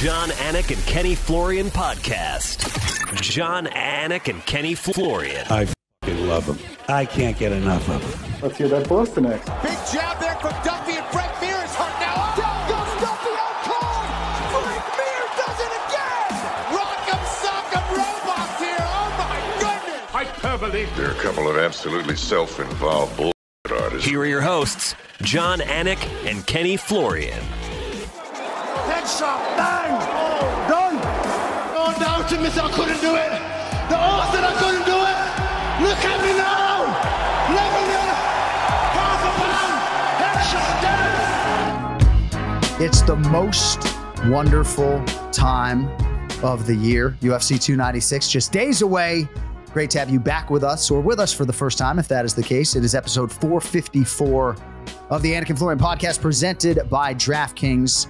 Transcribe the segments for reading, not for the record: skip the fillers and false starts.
Jon, Anik, and Kenny Florian podcast. Jon, Anik, and Kenny Florian. I f***ing love them. I can't get enough of them. Let's hear that Boston next. Big jab there from Duffy, and Frank Mir is hurt now. Down goes Duffy, out cold. Frank Mir does it again. Rock'em sock'em robots here. Oh my goodness. Hyperbole. There are a couple of absolutely self-involved bullshit artists. Here are your hosts, Jon, Anik, and Kenny Florian. Headshot, bang, done. Going down to miss, I couldn't do it. The odds that I couldn't do it. Look at me now. Level it. Half a pound. Headshot, down. It's the most wonderful time of the year. UFC 296, just days away. Great to have you back with us, or with us for the first time, if that is the case. It is episode 454 of the Anik Florian podcast, presented by DraftKings.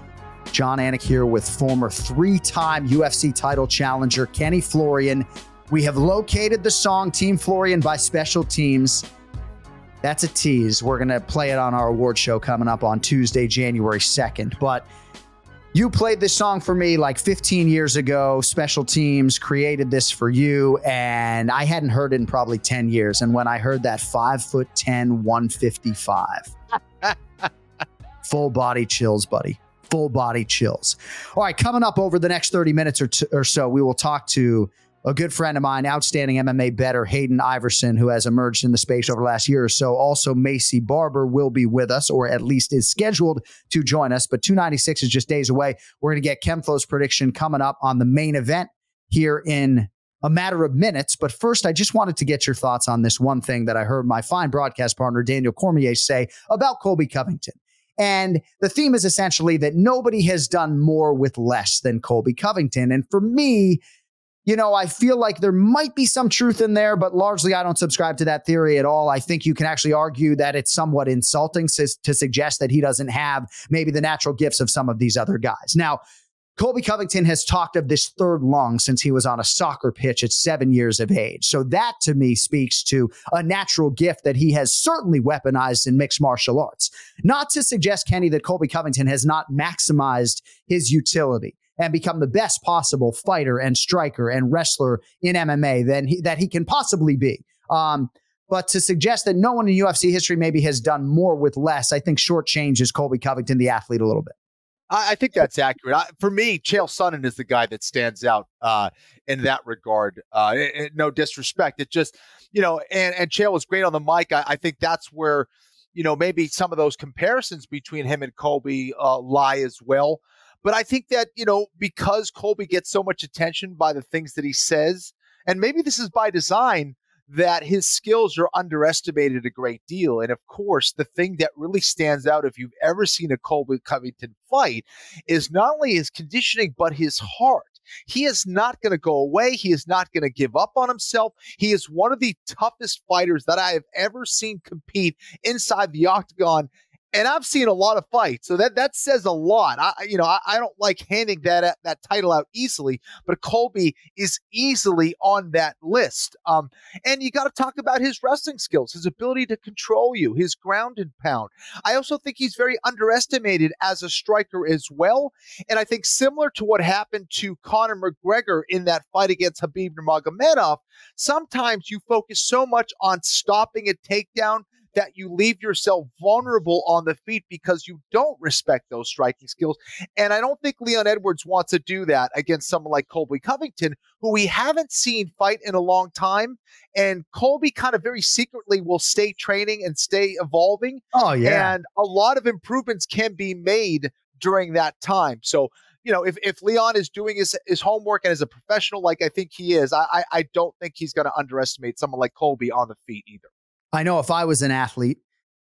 Jon Anik here with former three-time UFC title challenger Kenny Florian. We have located the song Team Florian by Special Teams. That's a tease. We're going to play it on our award show coming up on Tuesday, January 2nd. But you played this song for me like 15 years ago. Special Teams created this for you, and I hadn't heard it in probably 10 years. And when I heard that 5'10", 155, full body chills, buddy. Full body chills. All right, coming up over the next 30 minutes or so, we will talk to a good friend of mine, outstanding MMA bettor, Hayden Iverson, who has emerged in the space over the last year or so. Also, Maycee Barber will be with us, or at least is scheduled to join us. But 296 is just days away. We're going to get KenFlo's prediction coming up on the main event here in a matter of minutes. But first, I just wanted to get your thoughts on this one thing that I heard my fine broadcast partner, Daniel Cormier, say about Colby Covington. And the theme is essentially that nobody has done more with less than Colby Covington. And for me, you know, I feel like there might be some truth in there, but largely I don't subscribe to that theory at all. I think you can actually argue that it's somewhat insulting to suggest that he doesn't have maybe the natural gifts of some of these other guys. Now, Colby Covington has talked of this third lung since he was on a soccer pitch at 7 years of age. So that to me speaks to a natural gift that he has certainly weaponized in mixed martial arts. Not to suggest, Kenny, that Colby Covington has not maximized his utility and become the best possible fighter and striker and wrestler in MMA that he can possibly be. But to suggest that no one in UFC history maybe has done more with less, I think shortchanges Colby Covington, the athlete, a little bit. I think that's accurate. For me, Chael Sonnen is the guy that stands out in that regard. No disrespect. It just, and Chael was great on the mic. I think that's where, maybe some of those comparisons between him and Colby lie as well. But I think that, because Colby gets so much attention by the things that he says, and maybe this is by design, that his skills are underestimated a great deal. And of course, the thing that really stands out, if you've ever seen a Colby Covington fight, is not only his conditioning, but his heart. He is not going to go away. He is not going to give up on himself. He is one of the toughest fighters that I have ever seen compete inside the octagon. And I've seen a lot of fights, so that says a lot. I don't like handing that title out easily, but Colby is easily on that list. And you got to talk about his wrestling skills, his ability to control you, his ground and pound. I also think he's very underestimated as a striker as well. And I think similar to what happened to Conor McGregor in that fight against Khabib Nurmagomedov, sometimes you focus so much on stopping a takedown that you leave yourself vulnerable on the feet because you don't respect those striking skills. And I don't think Leon Edwards wants to do that against someone like Colby Covington, who we haven't seen fight in a long time. And Colby kind of very secretly will stay training and stay evolving. Oh, yeah. And a lot of improvements can be made during that time. So, if Leon is doing his homework and is a professional like I think he is, I don't think he's going to underestimate someone like Colby on the feet either. I know if I was an athlete,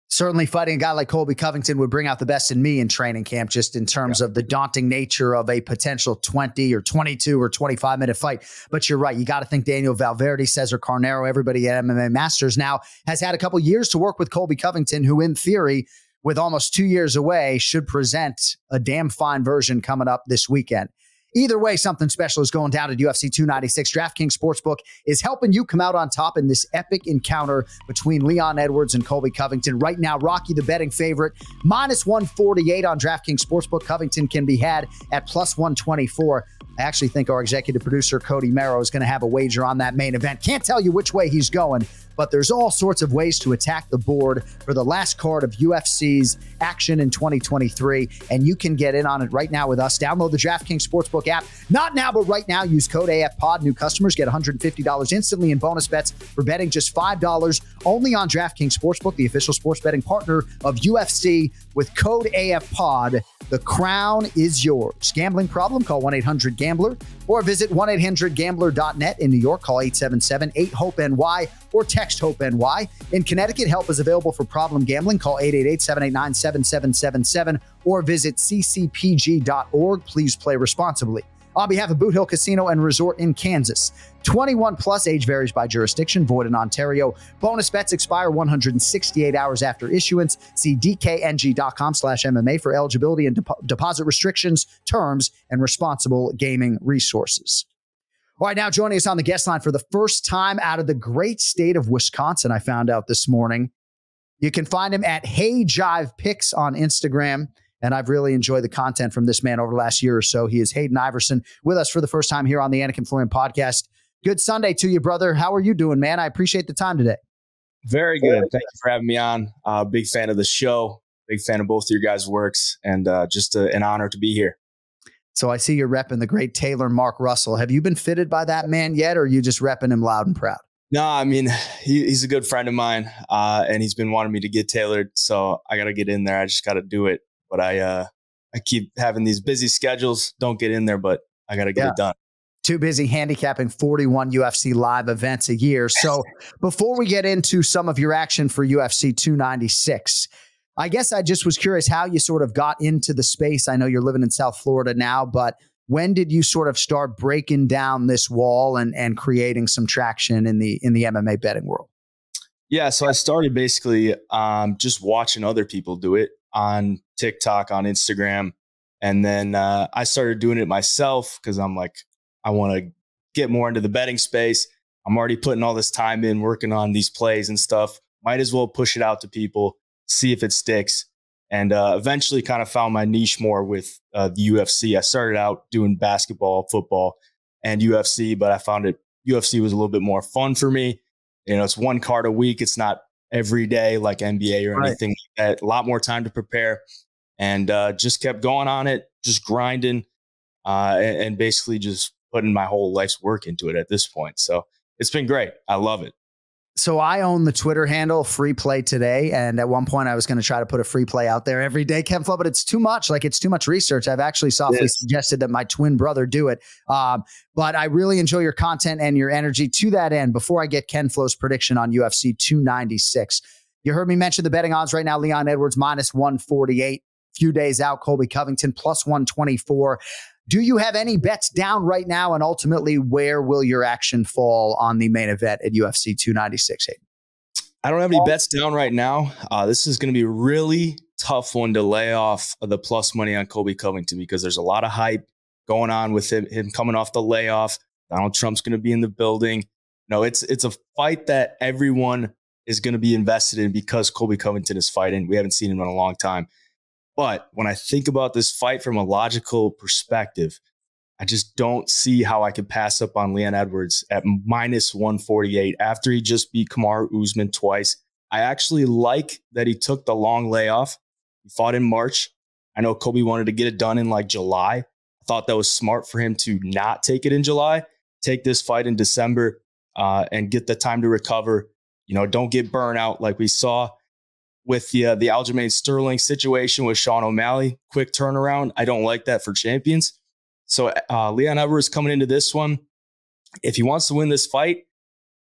certainly fighting a guy like Colby Covington would bring out the best in me in training camp, just in terms of the daunting nature of a potential 20 or 22 or 25-minute fight. But you're right. You got to think Daniel Valverde, Cesar Carnero, everybody at MMA Masters now has had a couple years to work with Colby Covington, who in theory, with almost 2 years away, should present a damn fine version coming up this weekend. Either way, something special is going down at UFC 296. DraftKings Sportsbook is helping you come out on top in this epic encounter between Leon Edwards and Colby Covington. Right now, Rocky, the betting favorite, minus 148 on DraftKings Sportsbook. Covington can be had at plus 124. I actually think our executive producer, Cody Merrow, is going to have a wager on that main event. Can't tell you which way he's going, but there's all sorts of ways to attack the board for the last card of UFC's action in 2023, and you can get in on it right now with us. Download the DraftKings Sportsbook app. Not now, but right now. Use code AFPOD. New customers get $150 instantly in bonus bets for betting just $5 only on DraftKings Sportsbook, the official sports betting partner of UFC. With code AFPOD, the crown is yours. Gambling problem? Call 1-800-GAMBLER or visit 1-800-GAMBLER.net. In New York, call 877-8-HOPE-NY or text HOPE-NY. In Connecticut, help is available for problem gambling. Call 888-789-7777 or visit ccpg.org. Please play responsibly. On behalf of Boot Hill Casino and Resort in Kansas, 21 plus, age varies by jurisdiction, void in Ontario. Bonus bets expire 168 hours after issuance. See dkng.com/MMA for eligibility and deposit restrictions, terms, and responsible gaming resources. All right, now joining us on the guest line for the first time out of the great state of Wisconsin, I found out this morning. You can find him at Hey Jive Picks on Instagram. And I've really enjoyed the content from this man over the last year or so. He is Hayden Iverson with us for the first time here on the Anik and Florian podcast. Good Sunday to you, brother. How are you doing, man? I appreciate the time today. Very good. Thank you for having me on. Big fan of the show. Big fan of both of your guys' works. And just an honor to be here. So I see you're repping the great Taylor Mark Russell. Have you been fitted by that man yet, or are you just repping him loud and proud? No, I mean, he's a good friend of mine, and he's been wanting me to get tailored. So I got to get in there. I just got to do it. But I keep having these busy schedules. Don't get in there, but I got to get it done. Too busy handicapping 41 UFC live events a year. So before we get into some of your action for UFC 296, I guess I just was curious how you sort of got into the space. I know you're living in South Florida now, but when did you sort of start breaking down this wall and creating some traction in the MMA betting world? Yeah, so I started basically just watching other people do it on TikTok, on Instagram. And then I started doing it myself because I'm like, I want to get more into the betting space. I'm already putting all this time in working on these plays and stuff. Might as well push it out to people, see if it sticks. And eventually kind of found my niche more with the UFC. I started out doing basketball, football, and UFC, but I found UFC was a little bit more fun for me. You know, it's one card a week. It's not every day like NBA or anything like that. A lot more time to prepare, and just kept going on it, just grinding, and basically just putting my whole life's work into it at this point. So it's been great. I love it. So I own the Twitter handle Free Play Today. And at one point I was going to try to put a free play out there every day, KenFlo, but it's too much. Like, it's too much research. I've actually softly suggested that my twin brother do it. But I really enjoy your content and your energy. To that end, before I get KenFlo's prediction on UFC 296, you heard me mention the betting odds right now. Leon Edwards minus 148, few days out. Colby Covington plus 124. Do you have any bets down right now? And ultimately, where will your action fall on the main event at UFC 296, Hayden? I don't have any bets down right now. This is going to be a really tough one to lay off the plus money on Colby Covington because there's a lot of hype going on with him coming off the layoff. Donald Trump's going to be in the building. No, it's a fight that everyone is going to be invested in because Colby Covington is fighting. We haven't seen him in a long time. But when I think about this fight from a logical perspective, I just don't see how I could pass up on Leon Edwards at minus 148 after he just beat Kamaru Usman twice. I actually like that he took the long layoff. He fought in March. I know Colby wanted to get it done in like July. I thought that was smart for him to not take it in July, take this fight in December, and get the time to recover. You know, don't get burnt out like we saw with the Aljamain Sterling situation with Sean O'Malley. Quick turnaround. I don't like that for champions. So Leon Edwards coming into this one, if he wants to win this fight,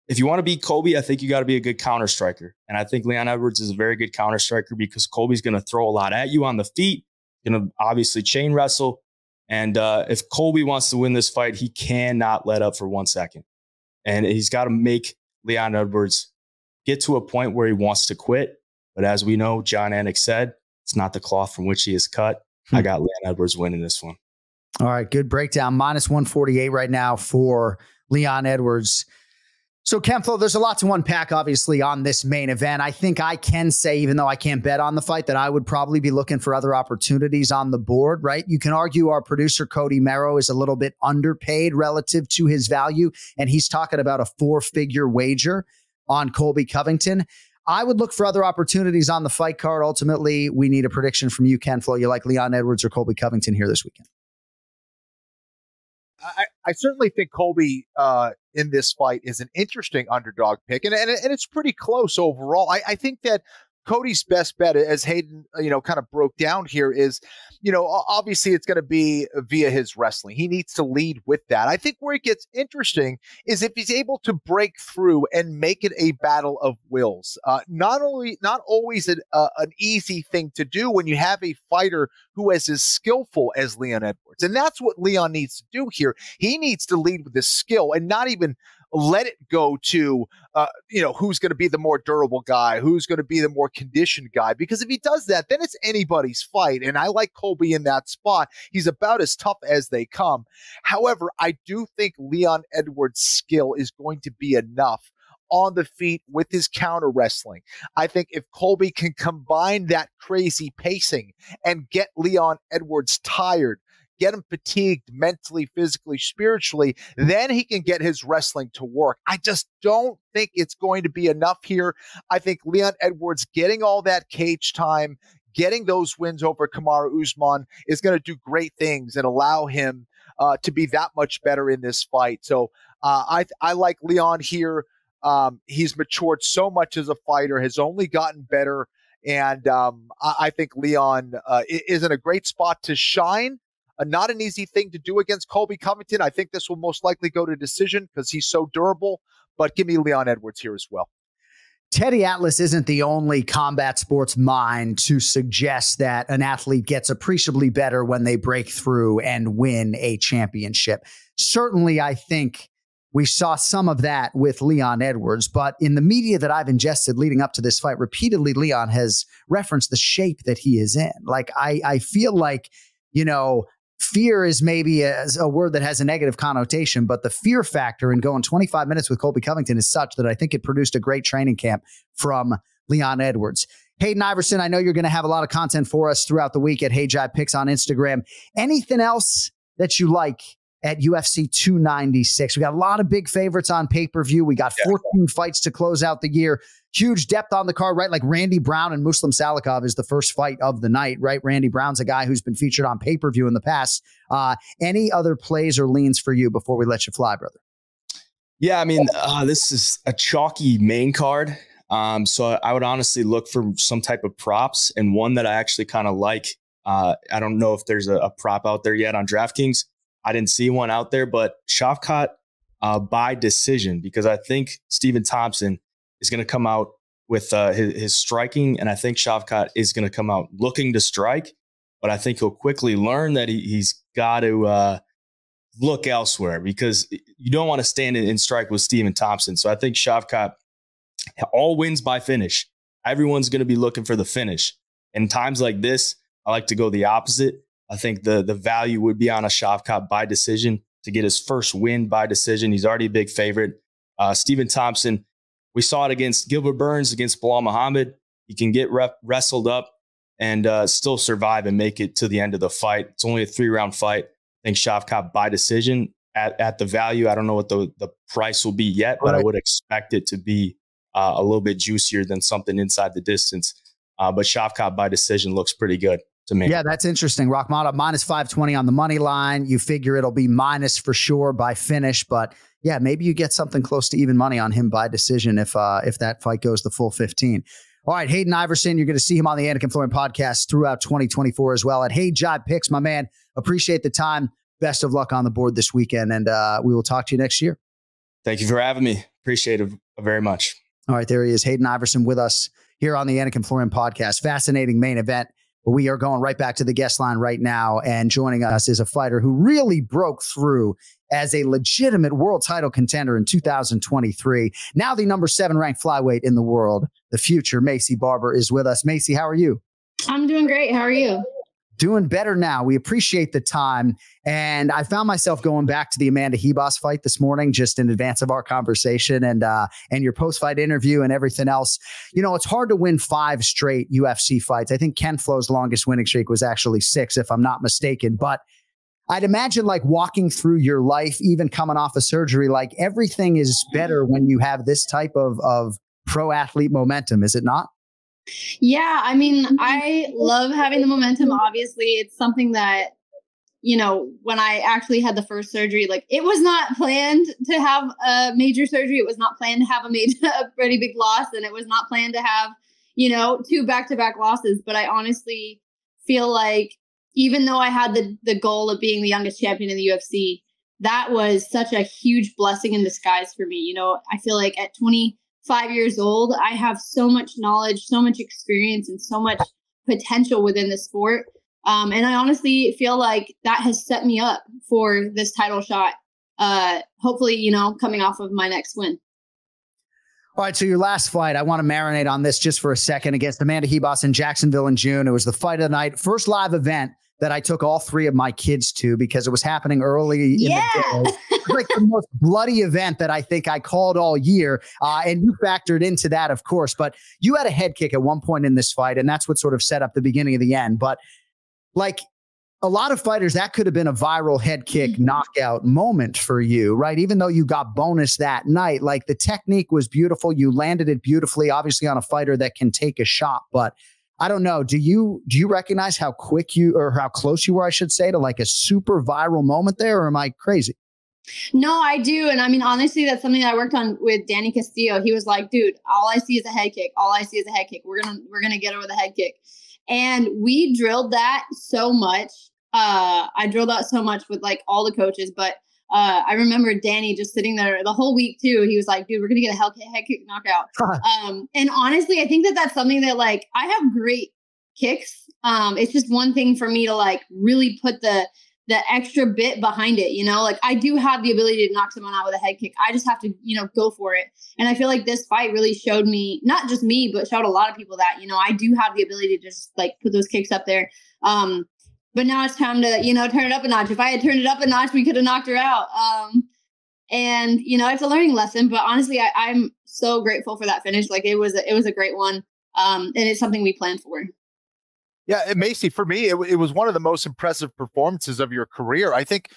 if you want to beat Colby, I think you got to be a good counter striker. And I think Leon Edwards is a very good counter striker because Colby's going to throw a lot at you on the feet, going to obviously chain wrestle. And if Colby wants to win this fight, he cannot let up for 1 second. And he's got to make Leon Edwards get to a point where he wants to quit. But as we know, Jon Anik said, it's not the cloth from which he is cut. I got Leon Edwards winning this one. All right, good breakdown. Minus 148 right now for Leon Edwards. So, KenFlo, there's a lot to unpack, obviously, on this main event. I think I can say, even though I can't bet on the fight, that I would probably be looking for other opportunities on the board, right? You can argue our producer, Cody Merrow, is a little bit underpaid relative to his value, and he's talking about a 4-figure wager on Colby Covington. I would look for other opportunities on the fight card. Ultimately, we need a prediction from you, KenFlo. You like Leon Edwards or Colby Covington here this weekend? I certainly think Colby in this fight is an interesting underdog pick, and it's pretty close overall. I think that Cody's best bet, as Hayden, kind of broke down here, is, obviously it's going to be via his wrestling. He needs to lead with that. I think where it gets interesting is if he's able to break through and make it a battle of wills. Not always an easy thing to do when you have a fighter who is as skillful as Leon Edwards. And that's what Leon needs to do here. He needs to lead with his skill and not even let it go to, who's going to be the more durable guy, who's going to be the more conditioned guy. Because if he does that, then it's anybody's fight. And I like Colby in that spot. He's about as tough as they come. However, I do think Leon Edwards' skill is going to be enough on the feet with his counter wrestling. I think if Colby can combine that crazy pacing and get Leon Edwards tired, get him fatigued mentally, physically, spiritually, then he can get his wrestling to work. I just don't think it's going to be enough here. I think Leon Edwards getting all that cage time, getting those wins over Kamaru Usman is going to do great things and allow him to be that much better in this fight. So I like Leon here. He's matured so much as a fighter, has only gotten better. And I think Leon is in a great spot to shine. Not an easy thing to do against Colby Covington. I think this will most likely go to decision because he's so durable, but give me Leon Edwards here as well. Teddy Atlas isn't the only combat sports mind to suggest that an athlete gets appreciably better when they break through and win a championship. Certainly, I think we saw some of that with Leon Edwards, but in the media that I've ingested leading up to this fight, repeatedly Leon has referenced the shape that he is in. Like, I feel like, fear is maybe a word that has a negative connotation, but the fear factor in going 25 minutes with Colby Covington is such that I think it produced a great training camp from Leon Edwards. Hayden Iverson, I know you're going to have a lot of content for us throughout the week at HeyJaiPicks on Instagram. Anything else that you like at UFC 296? We got a lot of big favorites on pay-per-view. We got 14 fights to close out the year. Huge depth on the card, right? Like Randy Brown and Muslim Salikov is the first fight of the night, right? Randy Brown's a guy who's been featured on pay-per-view in the past. Any other plays or leans for you before we let you fly, brother? Yeah, I mean, this is a chalky main card. So I would honestly look for some type of props, and one that I actually kind of like. I don't know if there's a prop out there yet on DraftKings. I didn't see one out there, but Shavkat by decision, because I think Stephen Thompson is going to come out with his striking, and I think Shavkat is going to come out looking to strike, but I think he'll quickly learn that he's got to look elsewhere, because you don't want to stand in strike with Stephen Thompson. So I think Shavkat all wins by finish. Everyone's going to be looking for the finish. In times like this, I like to go the opposite. I think the value would be on a Shavkat by decision to get his first win by decision. He's already a big favorite. Stephen Thompson, we saw it against Gilbert Burns, against Bilal Muhammad. He can get wrestled up and still survive and make it to the end of the fight. It's only a 3-round fight. I think Shavkat by decision at the value. I don't know what the price will be yet, but I would expect it to be a little bit juicier than something inside the distance. But Shavkat by decision looks pretty good to me. Yeah, that's interesting. Rakhmonov minus 520 on the money line. You figure it'll be minus for sure by finish, but yeah, maybe you get something close to even money on him by decision if that fight goes the full 15. All right, Hayden Iverson, you're going to see him on the Anik Florian podcast throughout 2024 as well at HeyJaiPicks. My man, appreciate the time. Best of luck on the board this weekend, and we will talk to you next year. Thank you for having me. Appreciate it very much. All right, there he is, Hayden Iverson with us here on the Anik Florian podcast. Fascinating main event. But we are going right back to the guest line right now, and joining us is a fighter who really broke through as a legitimate world title contender in 2023. Now the number 7 ranked flyweight in the world. The future Maycee Barber is with us. Maycee, how are you? I'm doing great. How are you? Doing better now. We appreciate the time. And I found myself going back to the Amanda Hebos fight this morning, just in advance of our conversation and your post-fight interview and everything else. You know, it's hard to win 5 straight UFC fights. I think KenFlo's longest winning streak was actually 6, if I'm not mistaken. But I'd imagine like walking through your life, even coming off of surgery, like everything is better when you have this type of pro athlete momentum, is it not? Yeah, I mean, I love having the momentum. Obviously, it's something that, you know, when I actually had the first surgery, like it was not planned to have a major surgery. It was not planned to have a pretty big loss. And it was not planned to have, you know, 2 back-to-back losses. But I honestly feel like even though I had the goal of being the youngest champion in the UFC, that was such a huge blessing in disguise for me. You know, I feel like at 25 years old, I have so much knowledge, so much experience, and so much potential within the sport. And I honestly feel like that has set me up for this title shot. Hopefully, you know, coming off of my next win. All right, so your last fight, I want to marinate on this just for a second against Amanda Hebos in Jacksonville in June. It was the fight of the night, first live event that I took all 3 of my kids to because it was happening early in the day. It was like the most bloody event that I think I called all year. And you factored into that, of course. But you had a head kick at one point in this fight, and that's what sort of set up the beginning of the end. But like a lot of fighters, that could have been a viral head kick knockout moment for you, right? Even though you got bonus that night, like the technique was beautiful. You landed it beautifully, obviously on a fighter that can take a shot. But I don't know. Do you recognize how quick you, or how close you were, I should say, to like a super viral moment there? Or am I crazy? No, I do. And I mean, honestly, that's something that I worked on with Danny Castillo. He was like, dude, all I see is a head kick. All I see is a head kick. We're going to get over the head kick. And we drilled that so much. I drilled that so much with like all the coaches, but I remember Danny just sitting there the whole week too. He was like, dude, we're going to get a head kick knockout. And honestly, I think that that's something that like, I have great kicks. It's just one thing for me to like really put the extra bit behind it. You know, like I do have the ability to knock someone out with a head kick. I just have to, you know, go for it. And I feel like this fight really showed me, not just me, but showed a lot of people that, you know, I do have the ability to just like put those kicks up there. But now it's time to, you know, turn it up a notch. If I had turned it up a notch, we could have knocked her out. And, you know, it's a learning lesson. But honestly, I'm so grateful for that finish. Like it was a great one. And it's something we planned for. Yeah, Maycee, for me, it was one of the most impressive performances of your career. I think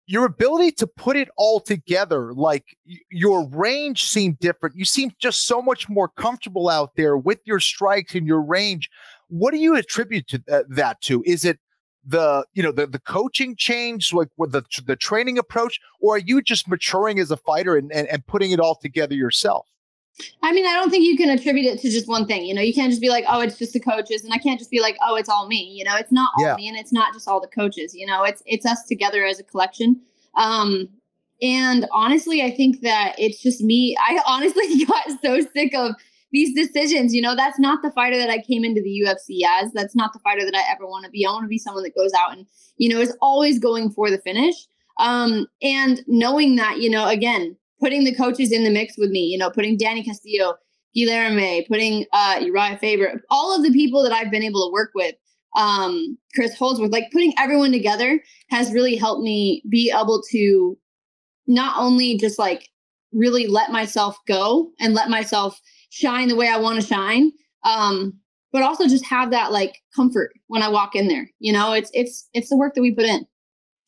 your ability to put it all together, like your range seemed different. You seemed just so much more comfortable out there with your strikes and your range. What do you attribute to that to? Is it the coaching change, like with the training approach, or are you just maturing as a fighter and putting it all together yourself? I mean, I don't think you can attribute it to just one thing. You know, you can't just be like, oh, it's just the coaches. And I can't just be like, oh, it's all me. You know, it's not all me, and it's not just all the coaches. You know, it's us together as a collection. And honestly, I think that it's just me. I honestly got so sick of these decisions. You know, that's not the fighter that I came into the UFC as. That's not the fighter that I ever want to be. I want to be someone that goes out and, you know, is always going for the finish. And knowing that, you know, again, putting the coaches in the mix with me, you know, putting Danny Castillo, Guilherme, putting Uriah Faber, all of the people that I've been able to work with, Chris Holdsworth, like putting everyone together has really helped me be able to not only just like really let myself go and let myself shine the way I want to shine, but also just have that like comfort when I walk in there. You know, it's the work that we put in.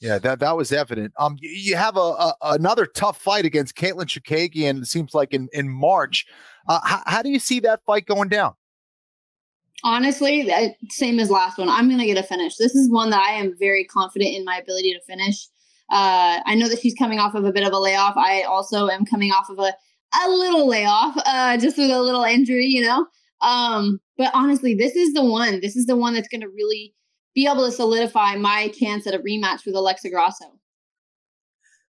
Yeah, that was evident. You have another tough fight against Katlyn Chookagian. It seems like in March. How do you see that fight going down? Honestly, same as last one. I'm going to get a finish. This is one that I am very confident in my ability to finish. I know that she's coming off of a bit of a layoff. I also am coming off of a little layoff, just with a little injury, you know. But honestly, this is the one. This is the one that's going to really be able to solidify my chance at a rematch with Alexa Grasso.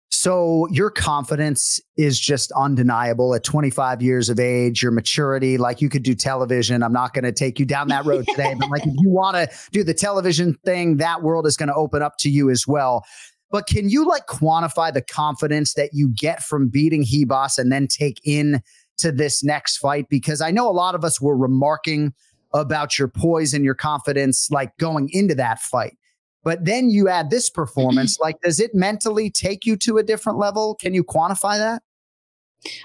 So your confidence is just undeniable at 25 years of age, your maturity, like you could do television. I'm not going to take you down that road today, but like if you want to do the television thing, that world is going to open up to you as well. But can you like quantify the confidence that you get from beating Hebos and then take in to this next fight? Because I know a lot of us were remarking about your poise and your confidence, like going into that fight. But then you add this performance, like, does it mentally take you to a different level? Can you quantify that?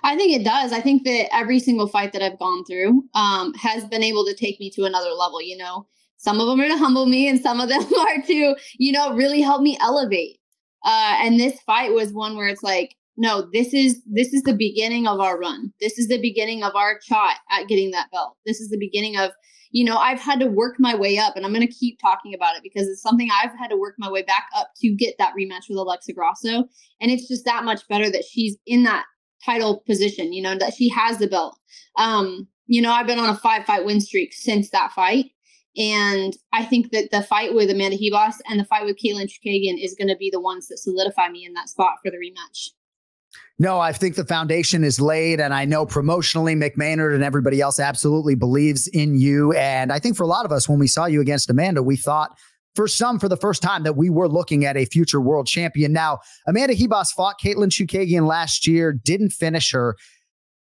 I think it does. I think that every single fight that I've gone through has been able to take me to another level. You know, some of them are to humble me and some of them are to, you know, really help me elevate. And this fight was one where it's like, no, this is the beginning of our run. This is the beginning of our shot at getting that belt. This is the beginning of, you know, I've had to work my way up, and I'm going to keep talking about it because it's something I've had to work my way back up to get that rematch with Alexa Grasso. And it's just that much better that she's in that title position, you know, that she has the belt. You know, I've been on a 5-fight win streak since that fight. And I think that the fight with Amanda Ribas and the fight with Katlyn Chookagian is going to be the ones that solidify me in that spot for the rematch. No, I think the foundation is laid, and I know promotionally McMaynard and everybody else absolutely believes in you. And I think for a lot of us, when we saw you against Amanda, we thought for the first time that we were looking at a future world champion. Now, Amanda Ribas fought Katlyn Chookagian last year, didn't finish her.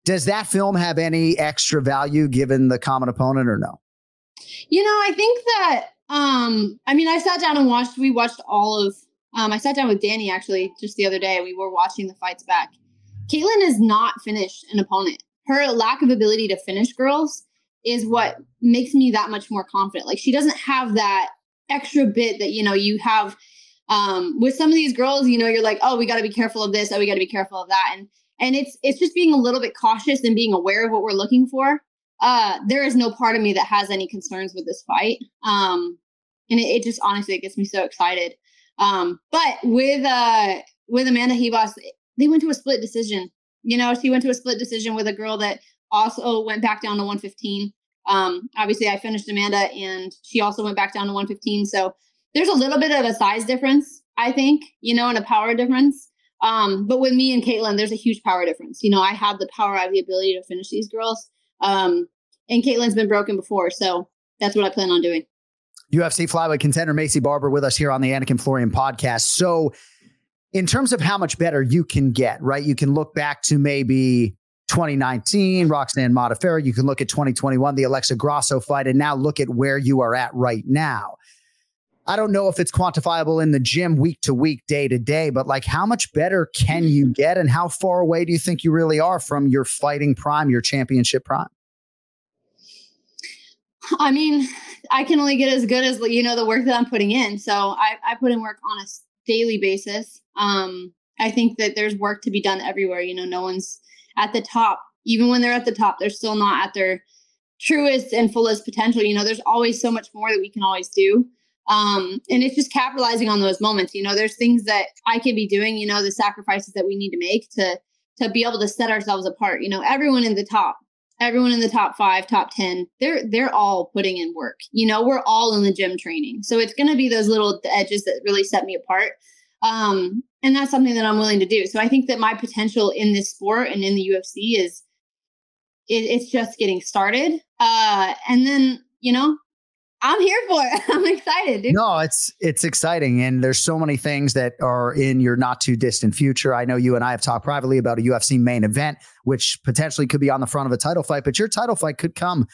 Does that film have any extra value given the common opponent or no? You know, I think that, I mean, I sat down and we watched all of, I sat down with Danny actually just the other day. We were watching the fights back. Katlyn has not finished an opponent. Her lack of ability to finish girls is what makes me that much more confident. Like, she doesn't have that extra bit that, you know, you have with some of these girls. You know, you're like, oh, we got to be careful of this. Oh, we got to be careful of that. And it's just being a little bit cautious and being aware of what we're looking for. There is no part of me that has any concerns with this fight. And it just honestly, it gets me so excited. But with Amanda Ribas, they went to a split decision. You know, she went to a split decision with a girl that also went back down to 115. Obviously I finished Amanda and she also went back down to 115. So there's a little bit of a size difference, I think, you know, and a power difference. But with me and Katlyn, there's a huge power difference. You know, I have the power, I have the ability to finish these girls. And Katlyn's been broken before. So that's what I plan on doing. UFC flyweight contender Maycee Barber with us here on the Anik and Florian podcast. So in terms of how much better you can get, right? You can look back to maybe 2019, Roxanne Modafferi. You can look at 2021, the Alexa Grasso fight, and now look at where you are at right now. I don't know if it's quantifiable in the gym week to week, day to day, but like, how much better can you get, and how far away do you think you really are from your fighting prime, your championship prime? I mean, I can only get as good as, you know, the work that I'm putting in. So I put in work on a daily basis. I think that there's work to be done everywhere. You know, no one's at the top. Even when they're at the top, they're still not at their truest and fullest potential. You know, there's always so much more that we can always do. And it's just capitalizing on those moments. You know, there's things that I can be doing, you know, the sacrifices that we need to make to be able to set ourselves apart. You know, everyone in the top 5, top 10, they're all putting in work. You know, we're all in the gym training. So it's going to be those little edges that really set me apart. And that's something that I'm willing to do. So I think that my potential in this sport and in the UFC it's just getting started. And then, you know, I'm here for it. I'm excited, dude. No, it's exciting. And there's so many things that are in your not too distant future. I know you and I have talked privately about a UFC main event, which potentially could be on the front of a title fight, but your title fight could come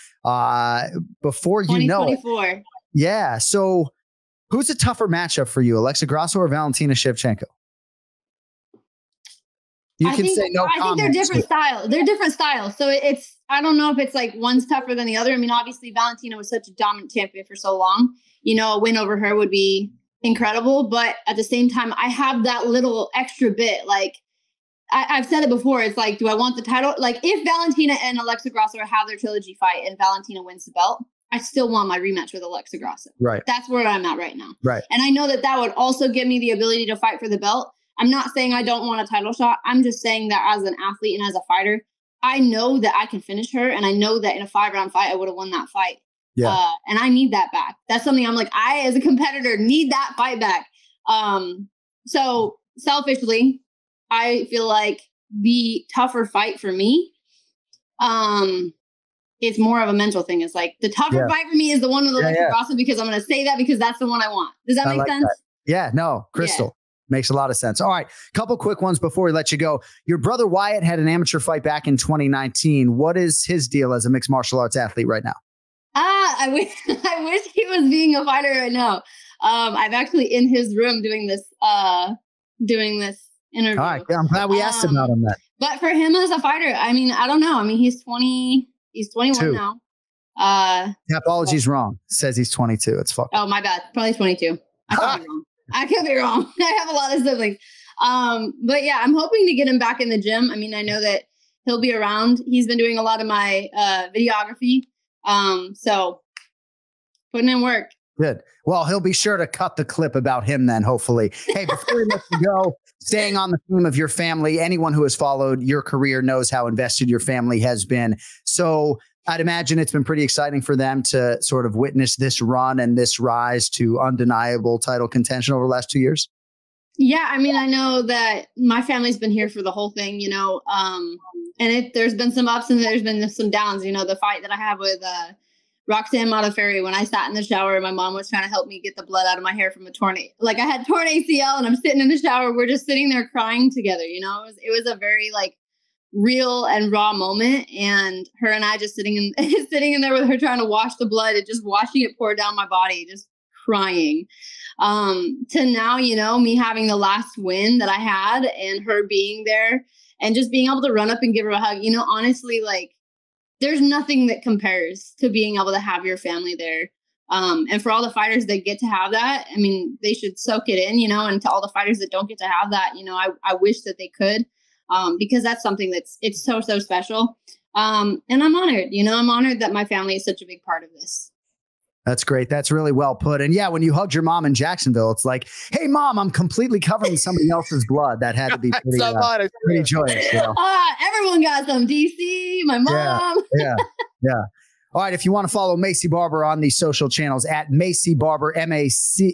before you know it. Yeah. So who's a tougher matchup for you, Alexa Grasso or Valentina Shevchenko? I think they're different styles. They're different styles. So I don't know if it's like one's tougher than the other. I mean, obviously Valentina was such a dominant champion for so long. You know, a win over her would be incredible. But at the same time, I have that little extra bit. Like I've said it before. It's like, do I want the title? Like if Valentina and Alexa Grasso have their trilogy fight and Valentina wins the belt, I still want my rematch with Alexa Grasso. Right. That's where I'm at right now. Right. And I know that would also give me the ability to fight for the belt. I'm not saying I don't want a title shot. I'm just saying that as an athlete and as a fighter, I know that I can finish her. And I know that in a 5-round fight, I would have won that fight. Yeah. And I need that back. That's something I'm like, I, as a competitor, need that fight back. So selfishly, I feel like the tougher fight for me, it's more of a mental thing. It's like the tougher fight for me is the one with Alexa Grasso, because I'm going to say that because that's the one I want. Does that make sense? That. Yeah, no, crystal. Yeah. Makes a lot of sense. All right. Couple quick ones before we let you go. Your brother Wyatt had an amateur fight back in 2019. What is his deal as a mixed martial arts athlete right now? I wish he was being a fighter right now. I'm actually in his room doing this interview. All right, I'm glad we asked about him then. But for him as a fighter, I mean, I don't know. I mean, he's 21 now. Apology's wrong. Says he's 22. It's fucked. Oh, my bad. Probably 22. I could be wrong. I could be wrong. I have a lot of siblings. But yeah, I'm hoping to get him back in the gym. I mean, I know that he'll be around. He's been doing a lot of my videography. So putting in work. Good. Well, he'll be sure to cut the clip about him then, hopefully. Hey, before we let you go, staying on the theme of your family, anyone who has followed your career knows how invested your family has been. So I'd imagine it's been pretty exciting for them to sort of witness this run and this rise to undeniable title contention over the last 2 years. Yeah, I mean, I know that my family's been here for the whole thing, and there's been some ups and there's been some downs. The fight that I have with Roxanne Modafferi, when I sat in the shower, my mom was trying to help me get the blood out of my hair from a torn. Like I had torn ACL and I'm sitting in the shower. We're just sitting there crying together. It was a very real and raw moment. And her and I just sitting in there with her trying to wash the blood and just watching it pour down my body, just crying. To now, me having the last win that I had and her being there and just being able to run up and give her a hug, honestly, there's nothing that compares to being able to have your family there. And for all the fighters that get to have that, I mean, they should soak it in, and to all the fighters that don't get to have that, I wish that they could, because that's something it's so, so special. And I'm honored, I'm honored that my family is such a big part of this. That's great. That's really well put. And yeah, when you hugged your mom in Jacksonville, it's like, hey, mom, I'm completely covered in somebody else's blood. That had to be pretty joyous. Everyone got some. DC, my mom. Yeah. All right. If you want to follow Maycee Barber on the social channels at Maycee Barber, Maycee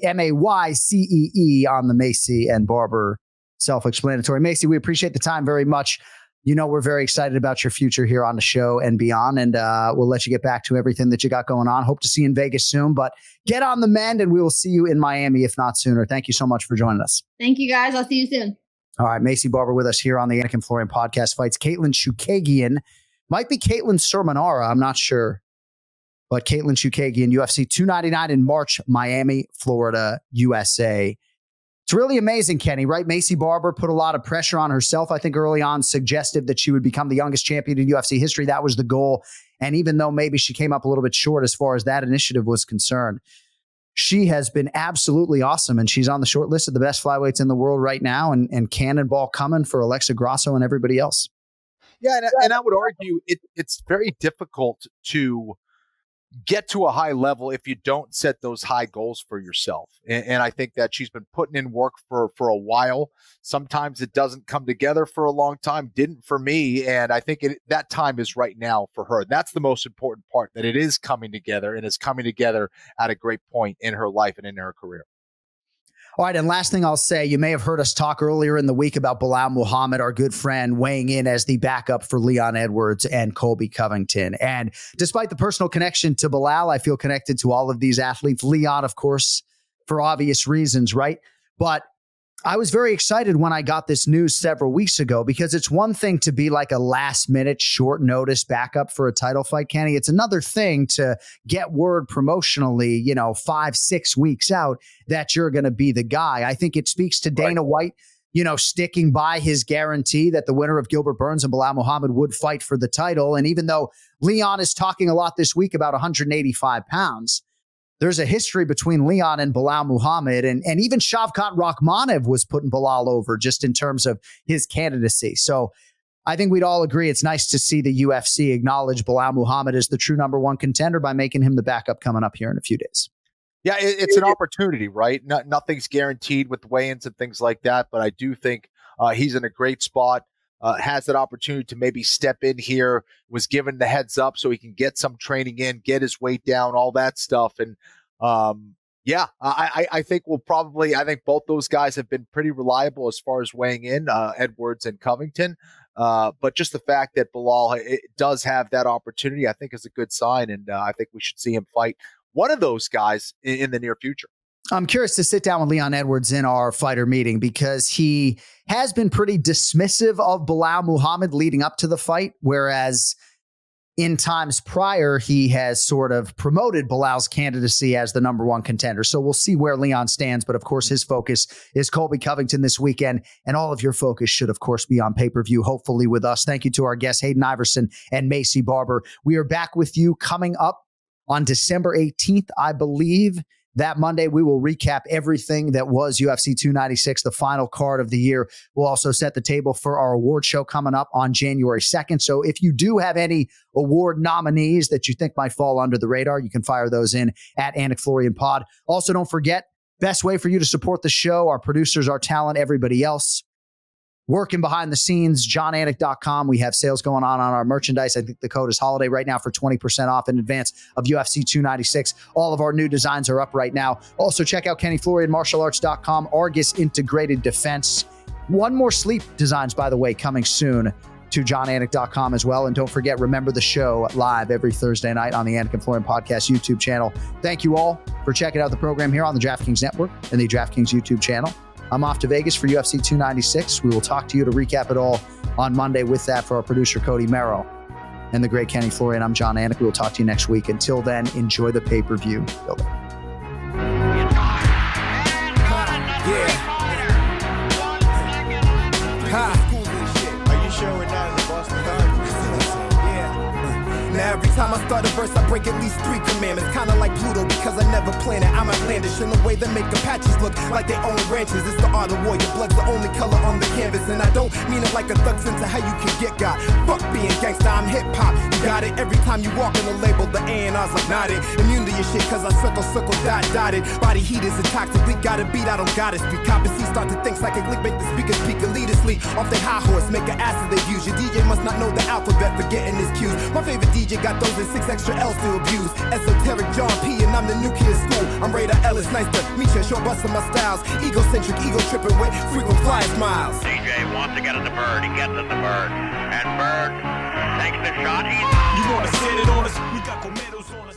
on the Maycee and Barber self-explanatory. Maycee, we appreciate the time very much. We're very excited about your future here on the show and beyond, and we'll let you get back to everything that you got going on. Hope to see you in Vegas soon, but get on the mend, and we will see you in Miami, if not sooner. Thank you so much for joining us. Thank you, guys. I'll see you soon. All right, Maycee Barber with us here on the Anik Florian podcast. Fights Katlyn Chookagian. Might be Caitlin Sermonara. I'm not sure. But Katlyn Chookagian, UFC 299 in March, Miami, Florida, USA. It's really amazing, Kenny, right? Maycee Barber put a lot of pressure on herself, I think early on, suggested that she would become the youngest champion in UFC history. That was the goal. And even though maybe she came up a little bit short as far as that initiative was concerned, she has been absolutely awesome. And she's on the short list of the best flyweights in the world right now, and cannonball coming for Alexa Grasso and everybody else. Yeah, and I would argue it's very difficult to get to a high level if you don't set those high goals for yourself. And I think that she's been putting in work for a while. Sometimes it doesn't come together for a long time. Didn't for me. And I think that time is right now for her. That's the most important part, that it is coming together, and it's coming together at a great point in her life and in her career. All right, and last thing I'll say, you may have heard us talk earlier in the week about Belal Muhammad, our good friend, weighing in as the backup for Leon Edwards and Colby Covington. And despite the personal connection to Belal, I feel connected to all of these athletes. Leon, of course, for obvious reasons, right? But I was very excited when I got this news several weeks ago, because it's one thing to be like a last minute short notice backup for a title fight, Kenny. It's another thing to get word promotionally, 5-6 weeks out that you're going to be the guy. I think it speaks to Dana White, sticking by his guarantee that the winner of Gilbert Burns and Belal Muhammad would fight for the title. And even though Leon is talking a lot this week about 185 pounds, there's a history between Leon and Belal Muhammad, and even Shavkat Rakhmonov was putting Belal over just in terms of his candidacy. So I think we'd all agree it's nice to see the UFC acknowledge Belal Muhammad as the true #1 contender by making him the backup coming up here in a few days. Yeah, it's an opportunity, right? Nothing's guaranteed with weigh-ins and things like that, but I do think he's in a great spot. Has that opportunity to maybe step in here, was given the heads up so he can get some training in, get his weight down, all that stuff. And I think I think both those guys have been pretty reliable as far as weighing in, Edwards and Covington. But just the fact that Belal does have that opportunity, I think is a good sign. And I think we should see him fight one of those guys in the near future. I'm curious to sit down with Leon Edwards in our fighter meeting, because he has been pretty dismissive of Belal Muhammad leading up to the fight, whereas in times prior, he has sort of promoted Bilal's candidacy as the number one contender. So we'll see where Leon stands. But of course, his focus is Colby Covington this weekend. And all of your focus should, of course, be on pay-per-view, hopefully with us. Thank you to our guests, Hayden Iverson and Maycee Barber. We are back with you coming up on December 18th, I believe. That Monday, we will recap everything that was UFC 296, the final card of the year. We'll also set the table for our award show coming up on January 2nd. So if you do have any award nominees that you think might fall under the radar, you can fire those in at AnikFlorianPod. Also, don't forget, best way for you to support the show, our producers, our talent, everybody else. Working behind the scenes, JonAnik.com. We have sales going on our merchandise. I think the code is holiday right now for 20% off in advance of UFC 296. All of our new designs are up right now. Also, check out KennyFlorianMartialArts.com, Argus Integrated Defense. One more sleep designs, by the way, coming soon to JonAnik.com as well. And don't forget, remember the show live every Thursday night on the Anik and Florian Podcast YouTube channel. Thank you all for checking out the program here on the DraftKings Network and the DraftKings YouTube channel. I'm off to Vegas for UFC 296. We will talk to you to recap it all on Monday with that for our producer, Cody Merrow, and the great Kenny Florian. I'm Jon Anik. We will talk to you next week. Until then, enjoy the pay-per-view. Till then. Are you sure we're not in the Boston Garden? Now every time I start a verse, I break at least 3 commandments. Kinda like Pluto, because I never planned it. I'm outlandish in the way they make Apaches look like they own ranches. It's the art of war. Your blood's the only color on the canvas. And I don't mean it like a thug sense of how you can get got. Fuck being gangsta, I'm hip-hop. You got it every time you walk in the label. The A&R's like nodded. Immune to your shit, cause I circle, dotted. Body heat is a toxic. We got a beat, I don't got it. Street coppers, he start to think psychic link, make the speakers speak and lead us sleep. Off their high horse, make an ass of their views. Your DJ must not know the alphabet, forgetting his cues. My favorite DJ got those and 6 extra L's to abuse. Esoteric John P, and I'm the new kid in school. I'm Radar Ellis, nice to meet you. Short busting my styles. Egocentric, ego tripping with frequent fly smiles. DJ wants to get at the bird. He gets at the bird. And Bird takes the shot. You wanna set it on us? We got tomatoes on us.